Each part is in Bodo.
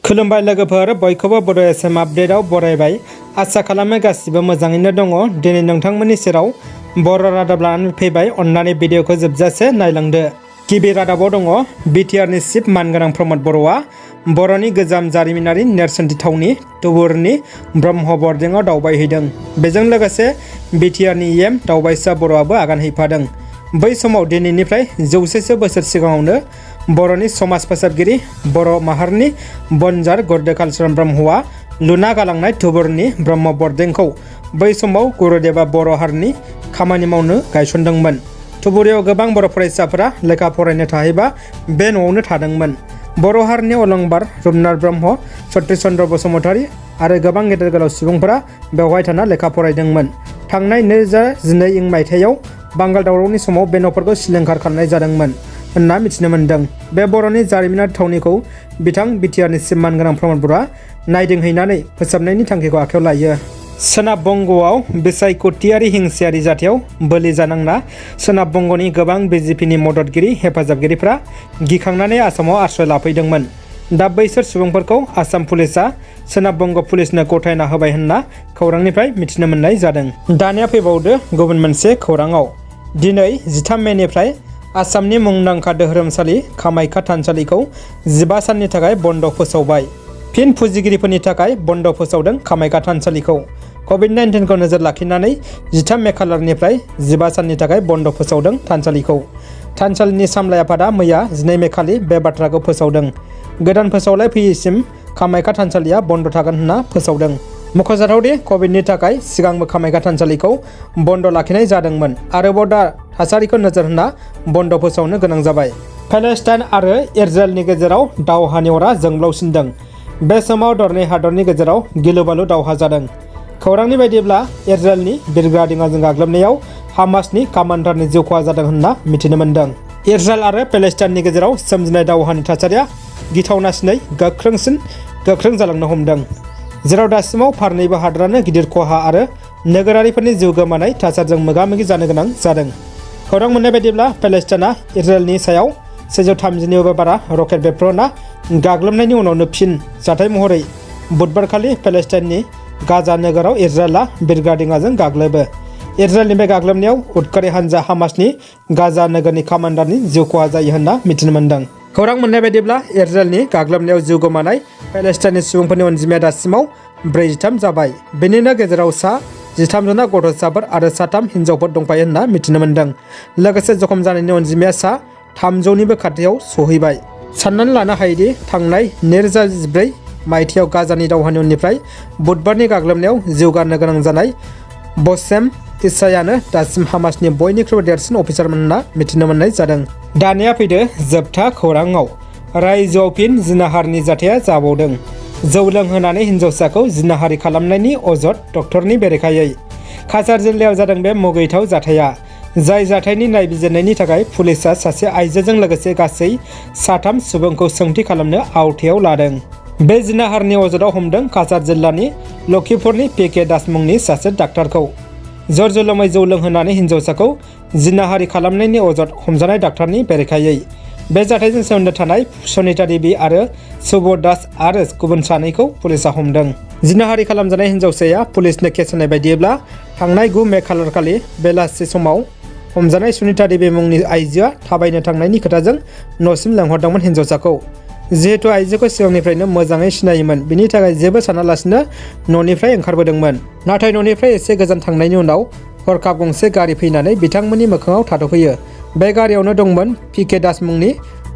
खुलुमबाय लोगोफोर, बयखौबो बड' एसएम आपडेटआव बरायबाय। आसा खालामो गासिबो मोजाङैनो दङ। दिनै नोंथांमोननि सेराव बर' रादाब लानानै फैबाय। अन्नानै भिडिअखौ जोबजासे नायलांदो। गिबि रादाबाव दङ बिटिआरनि चिफ मानगोनां प्रमद बर'आ बर'नि गोजाम जारिमिनारि नेरसोनथि थावनि तुबुरनि ब्रह्म बरदिङाव दावबायहैदों। बेजों लोगोसे बिटिआरनि एम दावबायसा बर'आबो आगान हैफादों। बै समाव दिनैनिफ्राय 100सो बोसोर सिगाङावनो बर'नि समाज फोसाबगिरि बर' माहारिनि बनजार गुरुदेव कालिचरण ब्रह्मआ लुना गालांनाय तुबुरनि ब्रह्म बरदिंखौ बै समाव गुरुदेवा बर' हारिनि खामानि मावनो गायसनदोंमोन। तुबुरियाव गोबां बर' फरायसाफोरा लेखा फरायनो थाहैबा बे न'आवनो थादोंमोन। बर' हारिनि अलंबार रुपनाथ ब्रह्म, सतिश चन्द्र बसुमतारी आरो गोबां गेदेर गोलाव सुबुंफोरा बेवहाय थाना लेखा फरायदोंमोन। थांनाय 2012 मायथाइयाव बांगाल दावरावनि समाव बे न'फोरखौ सिलिंखार खालामनाय जादोंमन होनना मिथिनो मोन्दों। बे बर'नि जारिमिनारि थावनिखौ बिथां बिटिआरनि चिफ मानगोनां प्रमद बर'आ नायदिंहैनानै फोसाबनायनि थांखिखौ आखायाव लायो। सोनाब बंग'आव बिसायख'थियारि हिंसायारि जाथायाव बोलि जानांना सोनाब बंग'नि गोबां बिजेपिनि मददगिरि हेफाजाबगिरिफ्रा गिखांनानै आसामाव आश्रय लाफैदोंमोन। दा बैसोर सुबुंफोरखौ आसाम पुलिसआ सोनाब बंग पुलिसनो गथायना होबाय होनना खौरांनिफ्राय मिथिनो मोननाय जादों। दानिया फैबावदो गुबुन मोनसे खौराङाव। दिनै 13 मेनिफ्राय आसामनि मुंदांखा धोरोमसालि कामाख्या थानसालिखौ 15 साननि थाखाय बन्द फोसावबाय। फिन फुजिगिरिफोरनि थाखाय बन्द फोसावदों कामाख्या थानसालिखौ। कभिड-19 खौ नोजोर लाखिनानै 13 मे खालारनिफ्राय 15 साननि थाखाय बन्द फोसावदों थानसालिखौ। थानसालिनि सामलाय आफादा मैया 12 मे खालि बे बाथ्राखौ फोसावदों। गोदान फोसावलाय फैयैसिम कामाख्या थानसालिया बन्द थागोन होनना फोसावदों। मख'जाथावदि कभिडनि थाखाय सिगांबो कामाख्या थानसालिखौ बन्द लाखिनाय जादोंमोन। आरोबाव दा थासारिखौ नोजोर होना बन्द फोसावनो गोनां जाबाय। पेलेस्टाइन आरो इजराइलनि गेजेराव दावहानि अरा जोंब्लावसिनदों। बे समाव दरनै हादरनि गेजेराव गिलु-बालु दावहा जादों। खौरांनि बायदिब्ला इजराइलनि बिरग्रा दिङाजों गाग्लोबनायाव हामासनि कामान्डारनि जिउ खहा जादों होनना मिथिनो मोन्दों। इजराइल आरो पेलेस्टाइननि गेजेराव सोमजिनाय दावहानि थासारिया गिथावनासिनै गोख्रों जालांनो हमदों, जेराव दासिमाव फारनैबो हादरानो गिदिर खहा आरो नोगोरारिफोरनि जिउ गोमानाय थासारिजों मोगा-मोगि जानो गोनां जादों। खौरां मोननाय बायदिब्ला पेलेस्टाइनआ इजराइलनि सायाव 130निबो बारा रकेट बेफ्रना गाग्लोबनायनि उनावनो फिन जाथाय महरै बुधबारखालि पेलेस्टाइननि गाजा नोगोराव इजराइलआ बिरग्रा दिङाजों गाग्लोबो। इजराइलनि बे गाग्लोबनायाव उदखारि हानजा हामासनि गाजा नोगोरनि कामान्डारनि जिउ खहा जायो होनना मिथिनो मोन्दों। खौरां मोननाय बायदिब्ला इजराइलनि गाग्लोबनायाव जिउ गोमानाय पेलेस्टाइननि सुबुंफोरनि अनजिमाया दासिमाव 43 जाबाय। बेनिनो गेजेराव 13 जना गथ'साफोर आरो 3 हिनजावफोर दंफायो होनना मिथिनो मोन्दों। लोगोसे जखम जानायनि अनजिमाया 300निबो खाथियाव सहैबाय। साननानै लानो हायोदि थांनाय 2014 मायथाइयाव गाजानि दावहानि उननिफ्राय बुधबारनि गाग्लोबनायाव जिउ गारनो गोनां जानाय बसेम इसायानो दासिम हामासनि बयनिख्रुइबो देरसिन अफिसारमोन होनना मिथिनो मोननाय जादों। दानिया फैदो जोबथा खौराङाव। रायजोआव फिन जिनाहारनि जाथाया जाबावदों। जौ लोंहोनानै हिन्जावसाखौ जिनाहारि खालामनायनि अजद डक्टरनि बेरेखायै। काछार जिल्लायाव जादों बे मुगैथाव जाथाया। जाय जाथायनि नायबिजिरनायनि थाखाय पुलिसआ सासे आइजोजों लोगोसे गासै 3 सुबुंखौ सोंथि खालामनो आवथायाव लादों। बे जिनाहारनि अजदआव हमदों काछार जिल्लानि लखिपुरनि पि.के. दास मुंनि सासे डाक्टारखौ। जर-जुलुमै जौ लोंहोनानै हिन्जावसाखौ जिनाहारि खालामनायनि अजद हमजानाय डाक्टारनि बेरेखायै। बे जाथायजों सोमोन्दो थानाय सनिता देबी आरो सुबोध दास आरो गुबुन 2खौ पुलिसआ हमदों। जिनाहारि खालामजानाय हिन्जावसाया पुलिसनो केस होनाय बायदिब्ला थांनाय 9 मे खालारखालि बेलासि समाव हमजानाय सनिता देबी मुंनि आइजोआ थाबायनो थांनायनि खोथाजों न'सिम लेंहरदोंमोन हिन्जावसाखौ। जिहेतु आइजोखौ सिगांनिफ्रायनो मोजाङै सिनायोमोन, बिनि थाखाय जेबो सानालासिनो न'निफ्राय ओंखारबोदोंमोन। नाथाय न'निफ्राय एसे गोजान थांनायनि उनाव हरखाब गंसे गारि फैनानै बिथांमोननि मोखाङाव थाथ'फैयो। बे गारियावनो दंमोन पि.के. दास मुंनि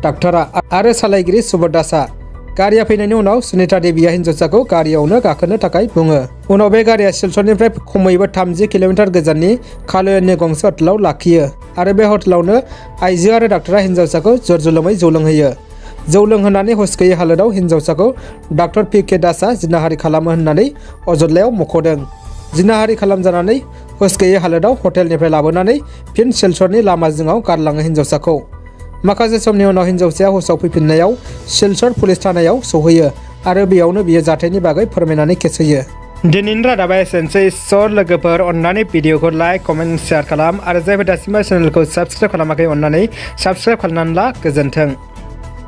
डाक्टारा आरो सालायगिरि सुबोध दासआ। गारिया फैनायनि उनाव सनिता देबीया हिन्जावसाखौ गारियावनो गाखोनो थाखाय बुङो। उनाव बे गारिया सिलचरनिफ्राय खमैबो 30 किल'मिटार गोजाननि खालयननि गंसे हटेलाव लाखियो आरो बे हटेलावनो आइजो आरो डाक्टारा हिन्जावसाखौ जर-जुलुमै जौ लोंहोयो। जौ लोंहोनानै हुस गैयै हालोदाव हिन्जावसाखौ डाक्टर पि.के. दासआ जिनाहारि खालामो होननानै अजदलाइयाव मख'दों। जिनाहारि खालामजानानै हुस गैयै हालोदाव हटेलनिफ्राय लाबोनानै फिन सिलचरनि लामा जिङाव गारलाङो हिन्जावसाखौ। माखासे समनि उनाव हिन्जावसाया हुसाव फैफिननायाव सिलचर पुलिस थानायाव सौहैयो आरो बेयावनो बियो जाथायनि बागै फोरमायनानै केस होयो। दिनैनि रादाबा एसेनोसै। लोगोफोर, अन्नानै भिडिअखौ लाइक, कमेन्ट, शेयार खालाम आरो जायफोर दासिमबो चेनेलखौ साबस्क्राइब खालामाखै अन्नानै साबस्क्राइब खालामनानै ला। गोजोन्थों।